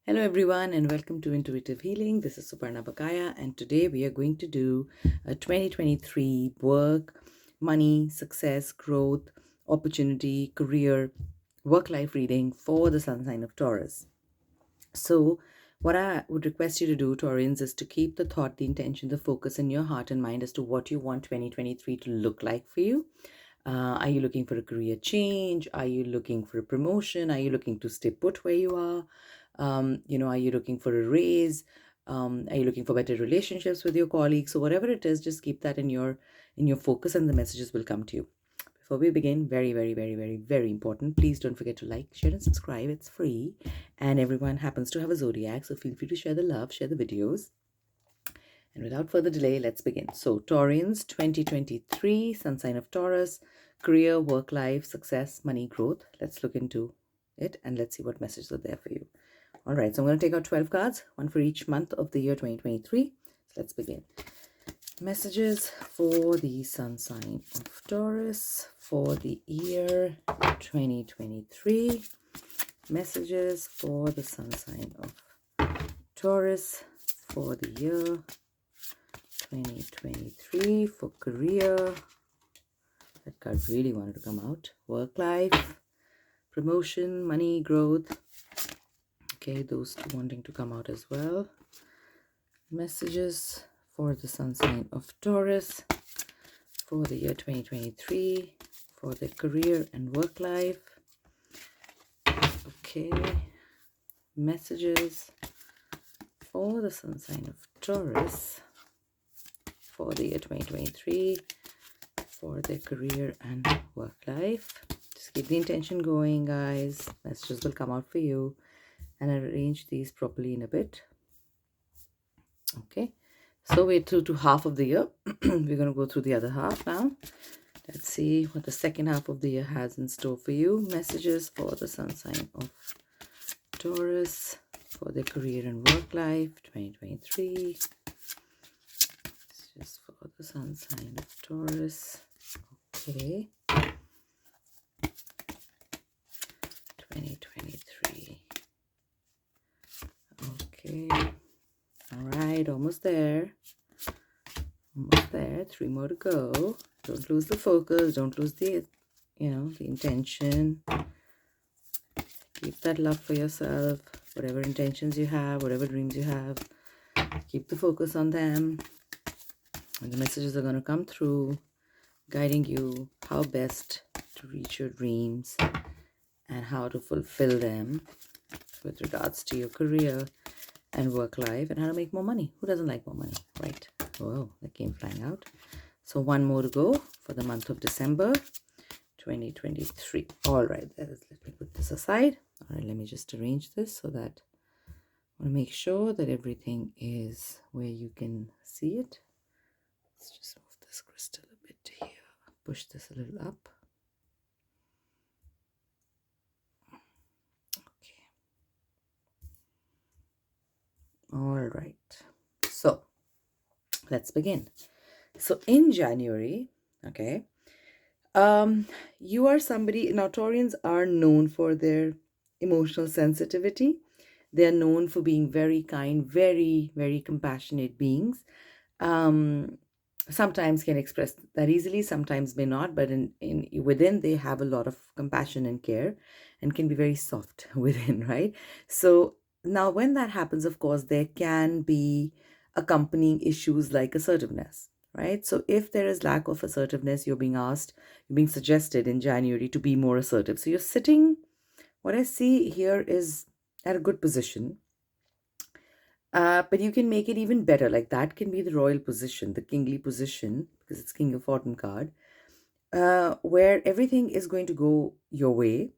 Hello everyone and welcome to Intuitive Healing. This is Suparna Bakaya and today we are going to do a 2023 work, money, success, growth, opportunity, career, work-life reading for the sun sign of Taurus. So what I would request you to do, Taurians, is to keep the thought, the intention, the focus in your heart and mind as to what you want 2023 to look like for you. Are you looking for a career change? Are you looking for a promotion? Are you looking to stay put where you are? Are you looking for a raise? Are you looking for better relationships with your colleagues? So whatever it is, just keep that in your focus and the messages will come to you. Before we begin, very, very, very, very, very important, please don't forget to like, share and subscribe. It's free and everyone happens to have a zodiac, so feel free to share the love, share the videos. And without further delay, let's begin. So Taurians 2023, sun sign of Taurus, career, work life, success, money, growth. Let's look into it and let's see what messages are there for you. All right, so I'm going to take out 12 cards, one for each month of the year 2023. So let's begin. Messages for the sun sign of Taurus for the year 2023. Messages for the sun sign of Taurus for the year 2023 for career. That card really wanted to come out. Work life, promotion, money, growth. Okay, those two wanting to come out as well. Messages for the sun sign of Taurus for the year 2023 for their career and work life. Okay, messages for the sun sign of Taurus for the year 2023 for their career and work life. Just keep the intention going, guys. Messages will come out for you, and I'll arrange these properly in a bit. Okay, so we're through to half of the year. We're going to go through the other half now. Let's see what the second half of the year has in store for you. Messages for the sun sign of Taurus for their career and work life 2023. Messages for the sun sign of Taurus. Okay. 2023. Okay. All right, almost there. Almost there. 3 more to go. Don't lose the focus. Don't lose the, the intention. Keep that love for yourself. Whatever intentions you have, whatever dreams you have, keep the focus on them. And the messages are going to come through, guiding you how best to reach your dreams and how to fulfill them with regards to your career and work life and how to make more money. Who doesn't like more money, right? Whoa, that came flying out. So 1 more to go for the month of December 2023. All right, let me put this aside. All right, let me just arrange this so that I want to make sure that everything is where you can see it. Let's just move this crystal a bit to here. Push this a little up. Okay. All right. So let's begin. So in January, okay, you are somebody, Taurians are known for their emotional sensitivity. They're known for being very kind, very, very compassionate beings. Sometimes can express that easily, sometimes may not, but within they have a lot of compassion and care and can be very soft within, right? So now when that happens, of course, there can be accompanying issues like assertiveness, right? So if there is lack of assertiveness, you're being suggested in January to be more assertive. So you're sitting, what I see here is at a good position. But you can make it even better. Like that can be the royal position, the kingly position, because it's King of Autumn card, where everything is going to go your way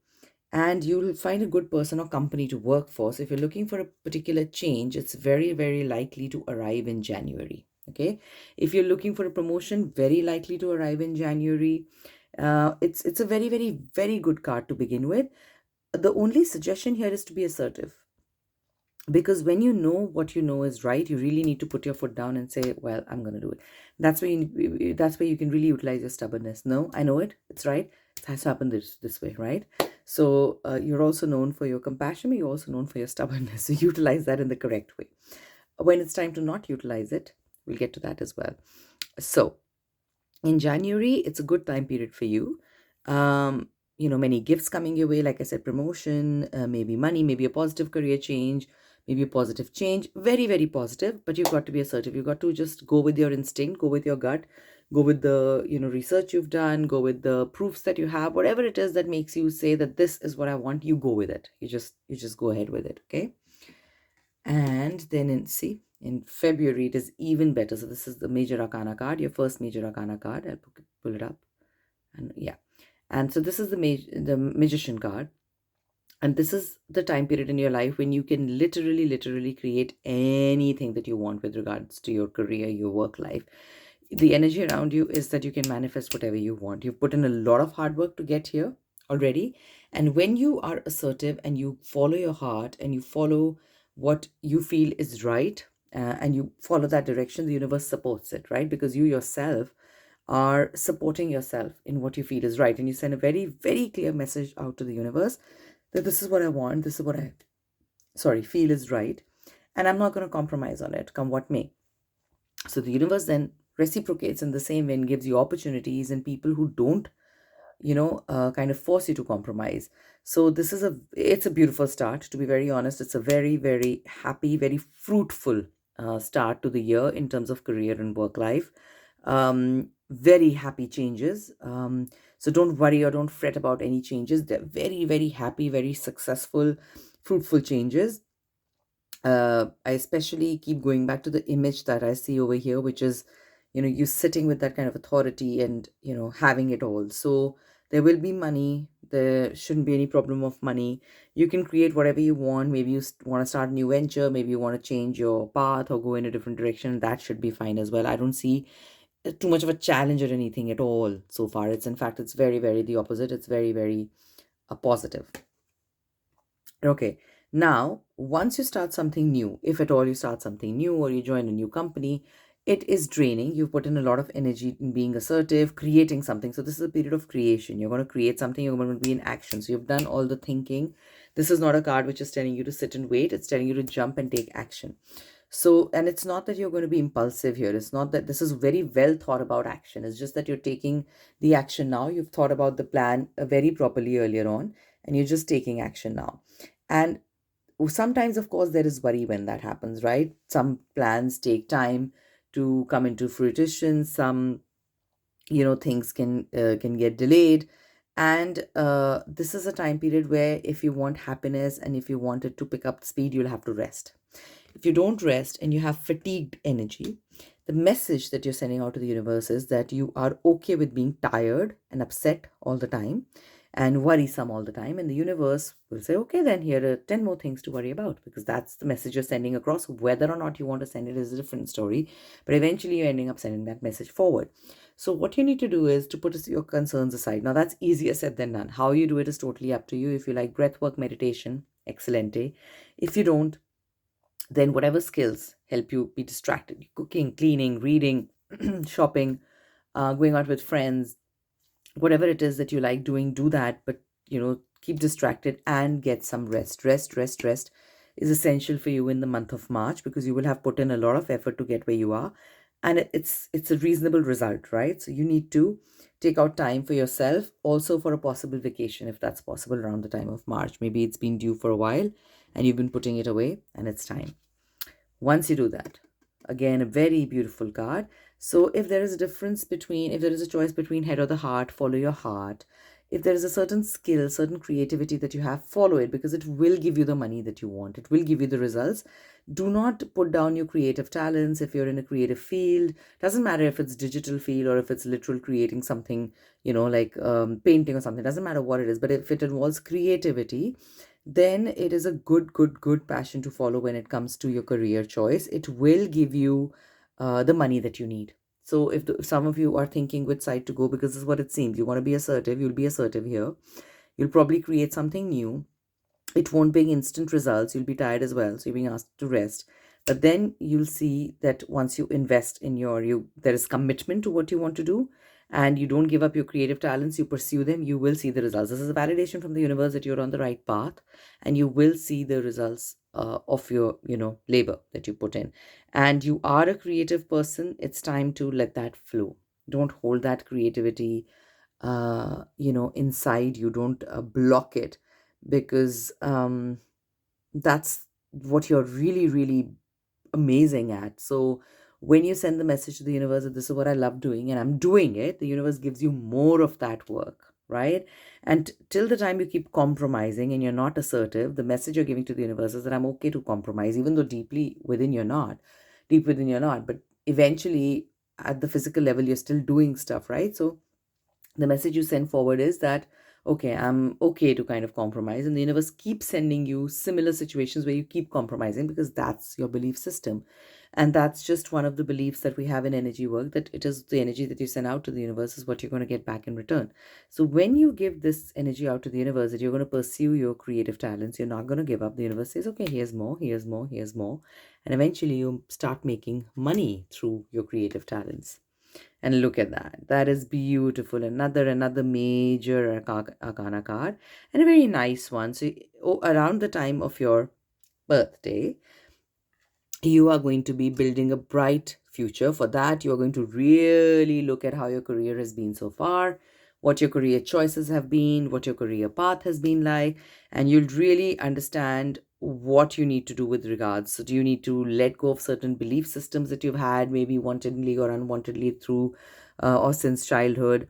and you'll find a good person or company to work for. So if you're looking for a particular change, it's very, very likely to arrive in January. Okay. If you're looking for a promotion, very likely to arrive in January. It's a very, very, very good card to begin with. The only suggestion here is to be assertive. Because when you know what you know is right, you really need to put your foot down and say, well, I'm going to do it. That's where you can really utilize your stubbornness. No, I know it. It's right. It has to happen this way, right? So you're also known for your compassion, but you're also known for your stubbornness. So utilize that in the correct way. When it's time to not utilize it, we'll get to that as well. So in January, it's a good time period for you. Many gifts coming your way, like I said, promotion, maybe money, maybe a positive career change, maybe a positive change. Very, very positive, but you've got to be assertive. You've got to just go with your instinct, go with your gut, go with the, research you've done, go with the proofs that you have, whatever it is that makes you say that this is what I want, you go with it. You just go ahead with it, okay? And then in February, it is even better. So this is the Major Arcana card, your first Major Arcana card. I'll pull it up. And yeah. And so this is the Magician card. And this is the time period in your life when you can literally create anything that you want with regards to your career, your work life. The energy around you is that you can manifest whatever you want. You've put in a lot of hard work to get here already. And when you are assertive and you follow your heart and you follow what you feel is right, and you follow that direction, the universe supports it, right? Because you yourself are supporting yourself in what you feel is right. And you send a very, very clear message out to the universe that this is what I want, this is what I feel is right. And I'm not going to compromise on it, come what may. So the universe then reciprocates in the same way and gives you opportunities and people who don't kind of force you to compromise. So it's a beautiful start. To be very honest, it's a very, very happy, very fruitful start to the year in terms of career and work life. Very happy changes. So don't worry or don't fret about any changes. They're very, very happy, very successful, fruitful changes. I especially keep going back to the image that I see over here, which is, you sitting with that kind of authority and, having it all. So there will be money. There shouldn't be any problem of money. You can create whatever you want. Maybe you want to start a new venture. Maybe you want to change your path or go in a different direction. That should be fine as well. I don't see too much of a challenge or anything at all so far. In fact, it's very, very the opposite. It's very, very positive. Okay. Now, once you start something new, if at all you start something new or you join a new company, it is draining. You've put in a lot of energy in being assertive, creating something. So this is a period of creation. You're going to create something. You're going to be in action. So you've done all the thinking. This is not a card which is telling you to sit and wait. It's telling you to jump and take action. So, and it's not that you're going to be impulsive here. It's not that this is very well thought about action. It's just that you're taking the action now. You've thought about the plan very properly earlier on, and you're just taking action now. And sometimes, of course, there is worry when that happens, right? Some plans take time to come into fruition. Some, things can get delayed. And this is a time period where if you want happiness and if you want it to pick up speed, you'll have to rest. If you don't rest and you have fatigued energy, the message that you're sending out to the universe is that you are okay with being tired and upset all the time and worrisome all the time. And the universe will say, okay, then here are 10 more things to worry about, because that's the message you're sending across. Whether or not you want to send it is a different story, but eventually you're ending up sending that message forward. So what you need to do is to put your concerns aside. Now, that's easier said than done. How you do it is totally up to you. If you like breathwork meditation, excelente. If you don't, then whatever skills help you be distracted, cooking, cleaning, reading, shopping, going out with friends, whatever it is that you like doing, do that. But, keep distracted and get some rest. Rest is essential for you in the month of March, because you will have put in a lot of effort to get where you are. And it's a reasonable result, right? So you need to take out time for yourself, also for a possible vacation, if that's possible around the time of March. Maybe it's been due for a while and you've been putting it away and it's time. Once you do that, again, a very beautiful card. So if there is a choice between head or the heart, follow your heart. If there is a certain skill, certain creativity that you have, follow it, because it will give you the money that you want. It will give you the results. Do not put down your creative talents. If you're in a creative field, doesn't matter if it's digital field or if it's literal creating something, like painting or something, doesn't matter what it is. But if it involves creativity, then it is a good passion to follow when it comes to your career choice. It will give you the money that you need. So if some of you are thinking which side to go, because this is what it seems, you want to be assertive, you'll be assertive here. You'll probably create something new. It won't bring instant results. You'll be tired as well. So you're being asked to rest. But then you'll see that once you invest in there is commitment to what you want to do. and you don't give up your creative talents, you pursue them, you will see the results. This is a validation from the universe that you're on the right path, and you will see the results of your, labor that you put in. And you are a creative person. It's time to let that flow. Don't hold that creativity, inside you. Don't block it, because that's what you're really, really amazing at. So when you send the message to the universe that this is what I love doing and I'm doing it, the universe gives you more of that work, right? And till the time you keep compromising and you're not assertive, the message you're giving to the universe is that I'm okay to compromise, even though deep within you're not. But eventually, at the physical level, you're still doing stuff, right? So the message you send forward is that, okay, I'm okay to kind of compromise, and the universe keeps sending you similar situations where you keep compromising, because that's your belief system. And that's just one of the beliefs that we have in energy work, that it is the energy that you send out to the universe is what you're going to get back in return. So when you give this energy out to the universe that you're going to pursue your creative talents, you're not going to give up, the universe says, okay, here's more, here's more, here's more, and eventually you start making money through your creative talents. And look at that. That is beautiful. Another major arcana card, and a very nice one. So around the time of your birthday, you are going to be building a bright future. For that, you are going to really look at how your career has been so far, what your career choices have been, what your career path has been like, and you'll really understand what you need to do with regards. So, do you need to let go of certain belief systems that you've had, maybe wantedly or unwantedly through or since childhood?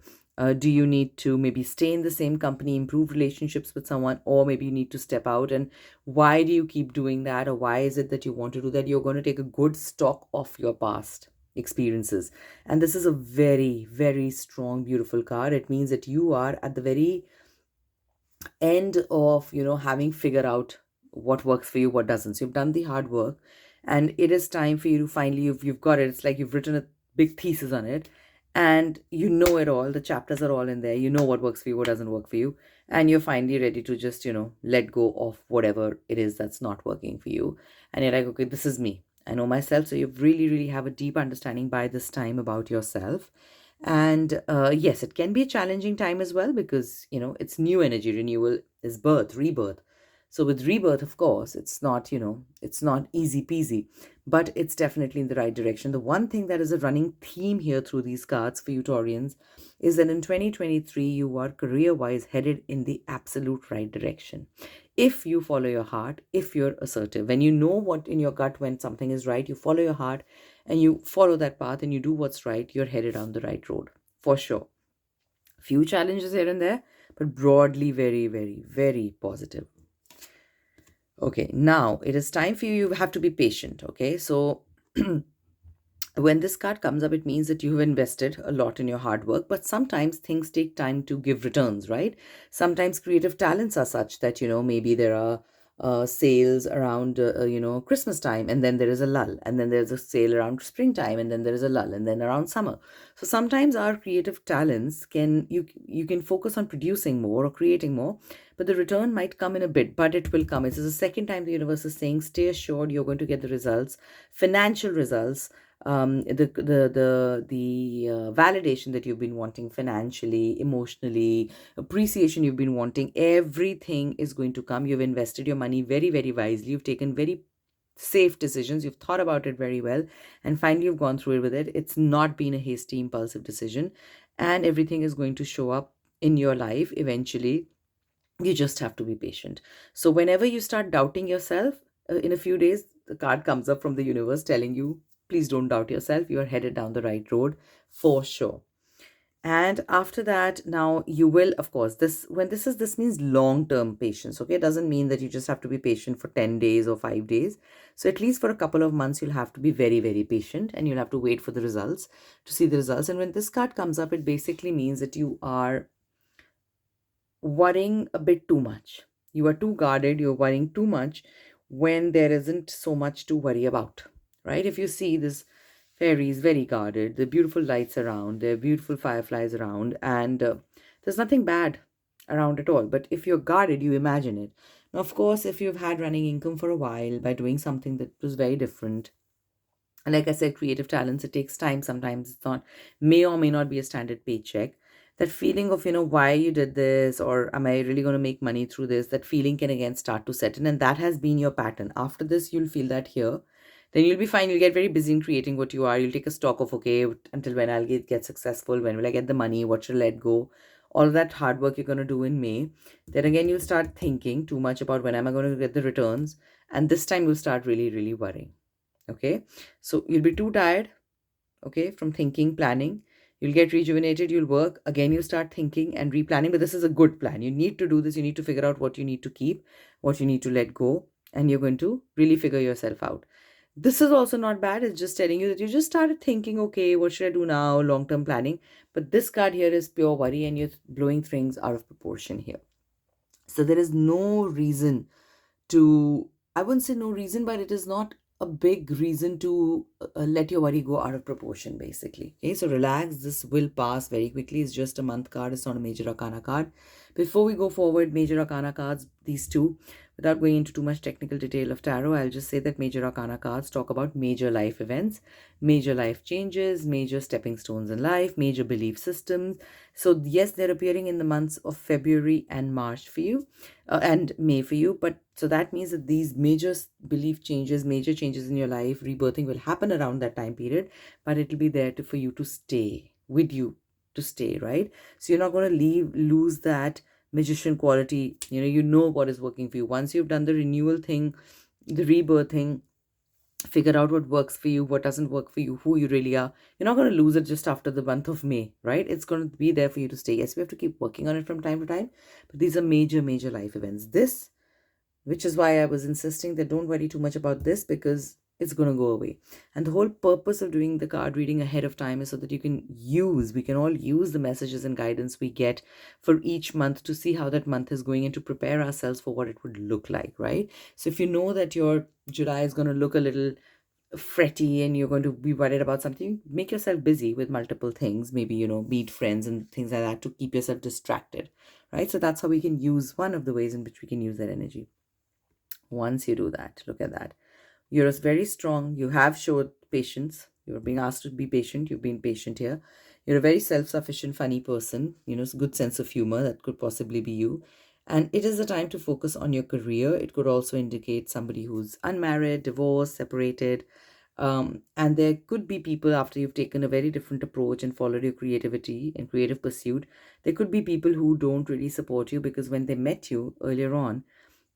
Do you need to maybe stay in the same company, improve relationships with someone, or maybe you need to step out? And why do you keep doing that, or why is it that you want to do that? You're going to take a good stock of your past experiences. And this is a very, very strong, beautiful card. It means that you are at the very end of, having figured out what works for you, what doesn't. So you've done the hard work, and it is time for you to finally, you've got it. It's like you've written a big thesis on it, and you know it all. The chapters are all in there. You know what works for you, what doesn't work for you, and you're finally ready to just, let go of whatever it is that's not working for you. And you're like, okay, this is me. I know myself. So you really, really have a deep understanding by this time about yourself. And yes, it can be a challenging time as well, because, it's new energy. Renewal is birth, rebirth. So with rebirth, of course, it's not easy peasy, but it's definitely in the right direction. The one thing that is a running theme here through these cards for you Taurians is that in 2023, you are career-wise headed in the absolute right direction. If you follow your heart, if you're assertive, when you know what in your gut, when something is right, you follow your heart and you follow that path and you do what's right, you're headed down the right road for sure. Few challenges here and there, but broadly very, very, very positive. Okay, now it is time for you. You have to be patient. Okay, so when this card comes up, it means that you have invested a lot in your hard work, but sometimes things take time to give returns, right? Sometimes creative talents are such that, maybe there are sales around, Christmas time, and then there is a lull, and then there's a sale around springtime, and then there is a lull, and then around summer. So sometimes our creative talents you can focus on producing more or creating more, but the return might come in a bit, but it will come. It's the second time the universe is saying, stay assured, you're going to get the results, financial results, the validation that you've been wanting financially, emotionally, appreciation you've been wanting. Everything is going to come. You've invested your money very, very wisely. You've taken very safe decisions. You've thought about it very well, and finally you've gone through it with it. It's not been a hasty, impulsive decision, and everything is going to show up in your life eventually. You just have to be patient. So whenever you start doubting yourself, in a few days, the card comes up from the universe telling you, please don't doubt yourself. You are headed down the right road for sure. And after that, now you will, of course, this means long-term patience. Okay. It doesn't mean that you just have to be patient for 10 days or 5 days. So at least for a couple of months, you'll have to be very, very patient, and you'll have to wait for the results, to see the results. And when this card comes up, it basically means that you are worrying a bit too much. You are too guarded, you're worrying too much when there isn't so much to worry about, right? If you see this fairy is very guarded, the beautiful lights around, there are beautiful fireflies around, and there's nothing bad around at all. But if you're guarded, you imagine it. Now, of course, if you've had running income for a while by doing something that was very different, And like I said, creative talents, it takes time. Sometimes it's not, may or may not be a standard paycheck. That feeling of, why you did this, or am I really going to make money through this? That feeling can again start to set in. And that has been your pattern. After this, you'll feel that here. Then you'll be fine. You'll get very busy in creating what you are. You'll take a stock of, okay, until when I'll get successful? When will I get the money? What should I let go? All of that hard work you're going to do in May. Then again, you'll start thinking too much about when am I going to get the returns. And this time you'll start really, really worrying. Okay, so you'll be too tired, okay, from thinking, planning. You'll get rejuvenated, you'll work again, you start thinking and replanning. But this is a good plan. You need to do this. You need to figure out what you need to keep, what you need to let go, and you're going to really figure yourself out. This is also not bad. It's just telling you that you just started thinking, okay, what should I do now? Long term planning. But this card here is pure worry, and you're blowing things out of proportion here. So there is no reason to, I wouldn't say no reason, but it is not a big reason to let your worry go out of proportion, basically. Okay, so relax. This will pass very quickly. It's just a month card. It's not a major arcana card. Before we go forward, major arcana cards, these two, without going into too much technical detail of tarot, I'll just say that major arcana cards talk about major life events, major life changes, major stepping stones in life, major belief systems. So yes, they're appearing in the months of February and March for you, and May for you. But so that means that these major belief changes, major changes in your life, rebirthing will happen around that time period, but it'll be there for you to stay with you, to stay, right? So you're not going to lose that magician quality. You know what is working for you. Once you've done the renewal thing, the rebirthing, figure out what works for you, what doesn't work for you, who you really are. You're not going to lose it just after the month of May, right? It's going to be there for you to stay. Yes, we have to keep working on it from time to time, but these are major, major life events. This, which is why I was insisting that don't worry too much about this, because it's going to go away. And the whole purpose of doing the card reading ahead of time is so that we can all use the messages and guidance we get for each month to see how that month is going and to prepare ourselves for what it would look like, right? So if you know that your July is going to look a little fretty and you're going to be worried about something, make yourself busy with multiple things, maybe, meet friends and things like that to keep yourself distracted, right? So that's how we can use, one of the ways in which we can use that energy. Once you do that, look at that. You're very strong. You have showed patience. You're being asked to be patient. You've been patient here. You're a very self-sufficient, funny person. It's a good sense of humor. That could possibly be you. And it is the time to focus on your career. It could also indicate somebody who's unmarried, divorced, separated. And there could be people, after you've taken a very different approach and followed your creativity and creative pursuit, there could be people who don't really support you because when they met you earlier on,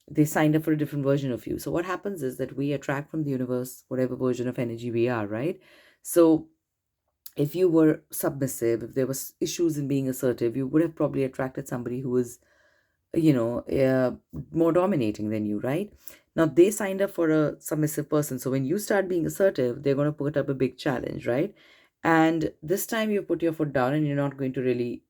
they signed up for a different version of you. So what happens is that we attract from the universe whatever version of energy we are, right? So if you were submissive, if there was issues in being assertive, you would have probably attracted somebody who was, more dominating than you, right? Now they signed up for a submissive person. So when you start being assertive, they're going to put up a big challenge, right? And this time you put your foot down and you're not going to really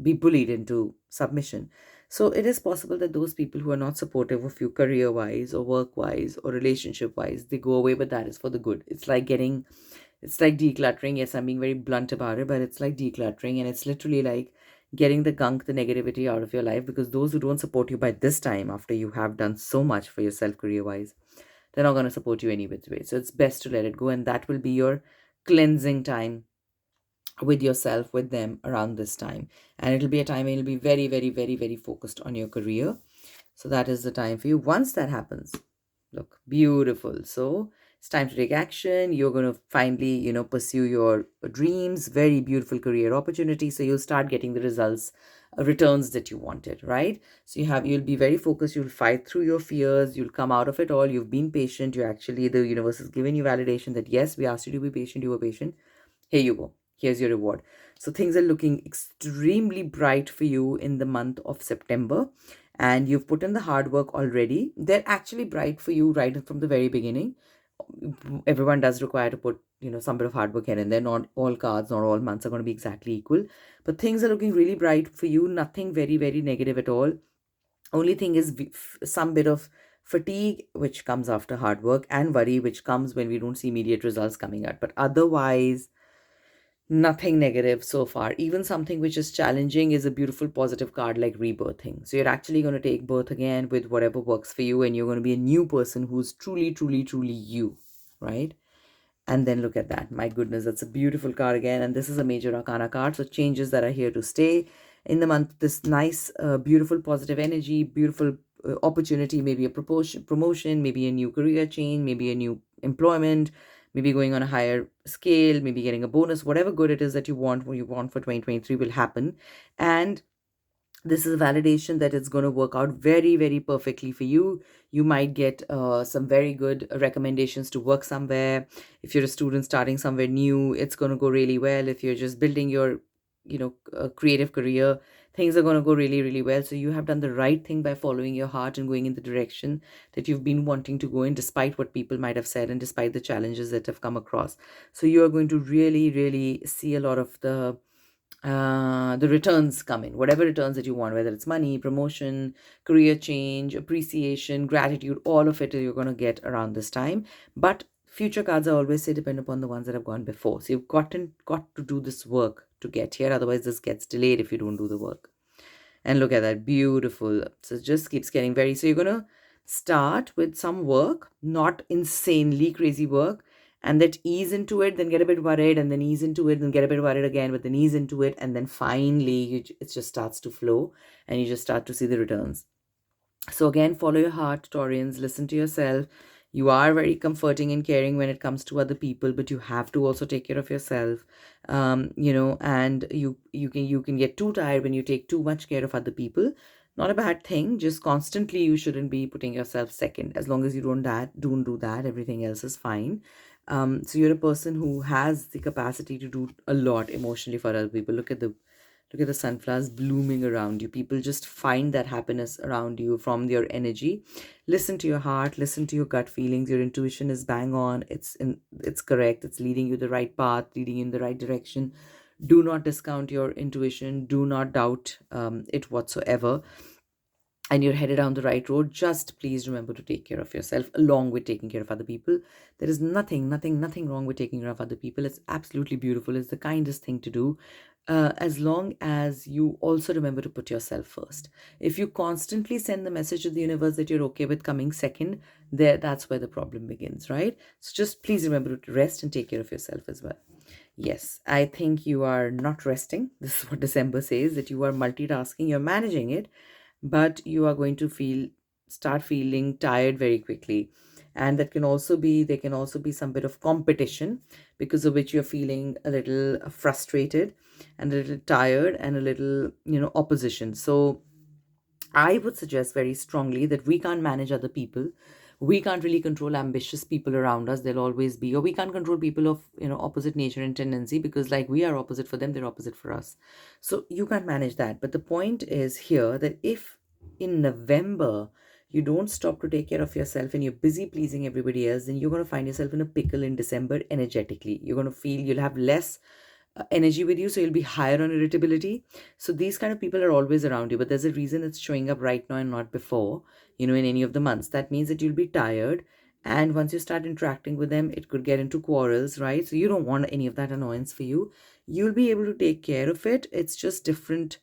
be bullied into submission. So it is possible that those people who are not supportive of you career wise or work wise or relationship wise, they go away, but that is for the good. It's like decluttering. Yes, I'm being very blunt about it, but it's like decluttering, and it's literally like getting the gunk, the negativity out of your life, because those who don't support you by this time, after you have done so much for yourself career wise, they're not going to support you any which way. So it's best to let it go, and that will be your cleansing time with yourself, with them around this time. And it'll be a time when you'll be very, very, very, very focused on your career. So that is the time for you. Once that happens, look, beautiful. So it's time to take action. You're going to finally, pursue your dreams, very beautiful career opportunity. So you'll start getting the results, returns that you wanted, right? So you'll be very focused. You'll fight through your fears. You'll come out of it all. You've been patient. The universe has given you validation that yes, we asked you to be patient. You were patient. Here you go. Here's your reward. So things are looking extremely bright for you in the month of September. And you've put in the hard work already. They're actually bright for you right from the very beginning. Everyone does require to put, some bit of hard work here and there. Not all cards, not all months are going to be exactly equal. But things are looking really bright for you. Nothing very, very negative at all. Only thing is some bit of fatigue, which comes after hard work, and worry, which comes when we don't see immediate results coming out. But otherwise, nothing negative so far. Even something which is challenging is a beautiful positive card like rebirthing. So you're actually going to take birth again with whatever works for you, and you're going to be a new person who's truly, truly, truly you, right? And then look at that. My goodness, that's a beautiful card again. And this is a major arcana card. So changes that are here to stay in the month. This nice, beautiful, positive energy, beautiful opportunity, maybe a promotion, maybe a new career change, maybe a new employment, maybe going on a higher scale, maybe getting a bonus, whatever good it is that you want, what you want for 2023 will happen. And this is a validation that it's going to work out very, very perfectly for you. You might get some very good recommendations to work somewhere. If you're a student starting somewhere new, it's going to go really well. If you're just building your creative career, things are going to go really, really well. So you have done the right thing by following your heart and going in the direction that you've been wanting to go in, despite what people might have said and despite the challenges that have come across. So you are going to really, really see a lot of the returns come in, whatever returns that you want, whether it's money, promotion, career change, appreciation, gratitude, all of it you're going to get around this time. But future cards, I always say, depend upon the ones that have gone before. So you've got to do this work to get here. Otherwise, this gets delayed if you don't do the work. And look at that, beautiful. So it just keeps getting very, so you're going to start with some work, not insanely crazy work, and that ease into it, then get a bit worried, and then ease into it, then get a bit worried again, but then ease into it, and then finally it just starts to flow, and you just start to see the returns. So again, follow your heart, Taurians, listen to yourself. You are very comforting and caring when it comes to other people, but you have to also take care of yourself. And you can get too tired when you take too much care of other people. Not a bad thing. Just constantly, you shouldn't be putting yourself second. As long as you don't do that, everything else is fine. So you're a person who has the capacity to do a lot emotionally for other people. Look at the sunflowers blooming around you. People just find that happiness around you from your energy. Listen to your heart, listen to your gut feelings. Your intuition is bang on. It's correct. It's leading you the right path, leading you in the right direction. Do not discount your intuition. Do not doubt it whatsoever. And you're headed down the right road. Just please remember to take care of yourself along with taking care of other people. There is nothing wrong with taking care of other people. It's absolutely beautiful. It's the kindest thing to do. As long as you also remember to put yourself first. If you constantly send the message to the universe that you're okay with coming second, that's where the problem begins, right? So just please remember to rest and take care of yourself as well. Yes, I think you are not resting. This is what December says, that you are multitasking, you're managing it, but you are going to start feeling tired very quickly. And there can also be some bit of competition, because of which you're feeling a little frustrated and a little tired and a little, opposition. So I would suggest very strongly that we can't manage other people. We can't really control ambitious people around us. There'll always be, or we can't control people of, opposite nature and tendency, because like we are opposite for them, they're opposite for us. So you can't manage that. But the point is here that if in November you don't stop to take care of yourself and you're busy pleasing everybody else, then you're going to find yourself in a pickle in December energetically. You're going to feel you'll have less energy with you, so you'll be higher on irritability. So these kind of people are always around you, but there's a reason it's showing up right now and not before, in any of the months. That means that you'll be tired, and once you start interacting with them, it could get into quarrels, right? So you don't want any of that annoyance for you. You'll be able to take care of it. It's just different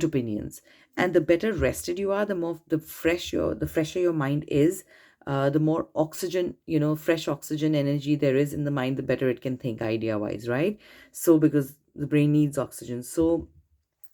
opinions. And the better rested you are, the fresher your mind is, the more oxygen, fresh oxygen energy there is in the mind, the better it can think idea wise, right? So because the brain needs oxygen, so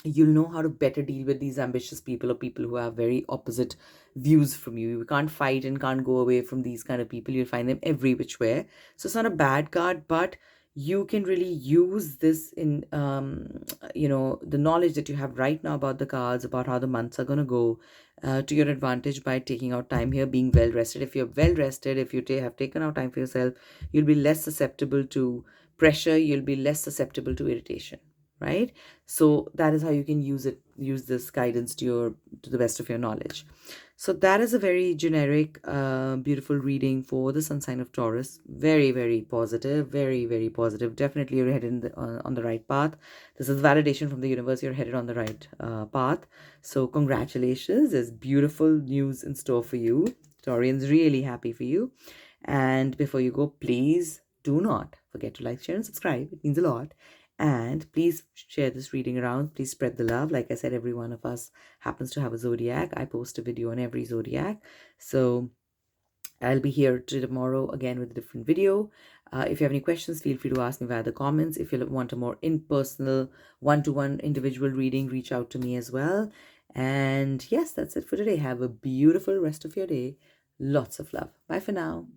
you'll know how to better deal with these ambitious people or people who have very opposite views from you. You can't fight and can't go away from these kind of people. You'll find them every which way. So it's not a bad card, but you can really use this in the knowledge that you have right now about the cards, about how the months are going to go, to your advantage by taking out time here, being well rested. If you're well rested, if you have taken out time for yourself, you'll be less susceptible to pressure, you'll be less susceptible to irritation, right? So that is how you can use this guidance to the best of your knowledge. So that is a very generic, beautiful reading for the sun sign of Taurus. Very, very positive, very, very positive. Definitely you're headed on the right path. This is validation from the universe. You're headed on the right path. So congratulations. There's beautiful news in store for you. Taurians, really happy for you. And before you go, please do not forget to like, share, and subscribe. It means a lot. And please share this reading around. Please spread the love. Like I said, every one of us happens to have a zodiac. I post a video on every zodiac. So I'll be here tomorrow again with a different video. If you have any questions, feel free to ask me via the comments. If you want a more impersonal, one-to-one individual reading, reach out to me as well. And yes, that's it for today. Have a beautiful rest of your day. Lots of love. Bye for now.